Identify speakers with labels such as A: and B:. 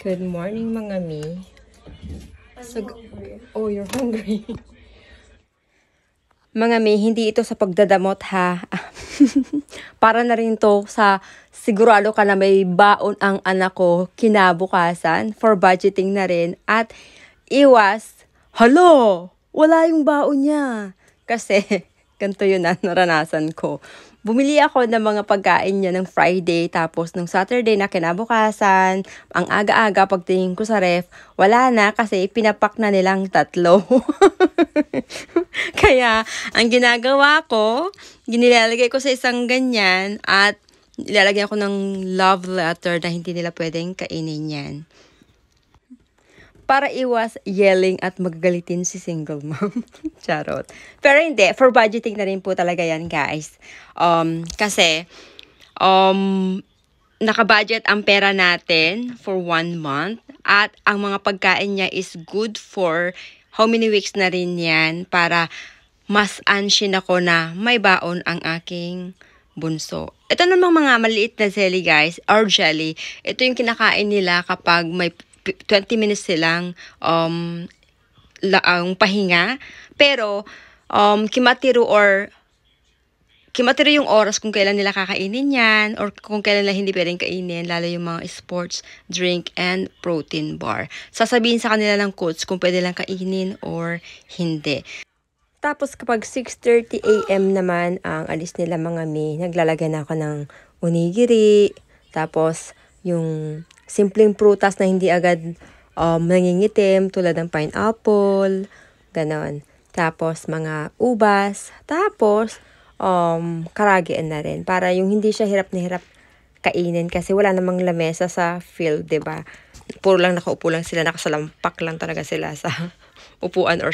A: Good morning, mga mi. Oh, you're hungry. Mga mi, hindi ito sa pagdadamot ha. Para na rin to sa sigurado ka na may baon ang anak ko kinabukasan for budgeting na rin at iwas, hala, wala yung baon niya. Kasi ganito yun na naranasan ko. Bumili ako ng mga pagkain niya ng Friday, tapos nung Saturday na kinabukasan, ang aga-aga pagtingin ko sa ref, wala na kasi pinapak na nilang 3. Kaya, ang ginagawa ko, ginilalagay ko sa isang ganyan at ilalagyan ko ng love letter na hindi nila pwedeng kainin yan. Para iwas yelling at magagalitin si single mom. Charot. Pero hindi, for budgeting na rin po talaga yan, guys. Kasi, nakabudget ang pera natin for 1 month at ang mga pagkain niya is good for how many weeks na rin yan para mas anshin ako na may baon ang aking bunso. Ito namang mga maliit na jelly, guys, or jelly. Ito yung kinakain nila kapag may 20 minutes silang pahinga. Pero, kimatiro yung oras kung kailan nila kakainin yan or kung kailan nila hindi pwedeng kainin, lalo yung mga sports, drink, and protein bar. Sasabihin sa kanila ng coach kung pwede lang kainin or hindi. Tapos kapag 6:30 AM naman ang alis nila, mga mi, naglalagay na ako ng onigiri, tapos yung simpleng prutas na hindi agad nangingitim tulad ng pineapple, ganon. Tapos mga ubas, tapos karagian na rin para yung hindi siya hirap na hirap kainin kasi wala namang lamesa sa field, 'di ba? Puro lang nakaupo lang sila, nakasalampak lang talaga sila sa upuan or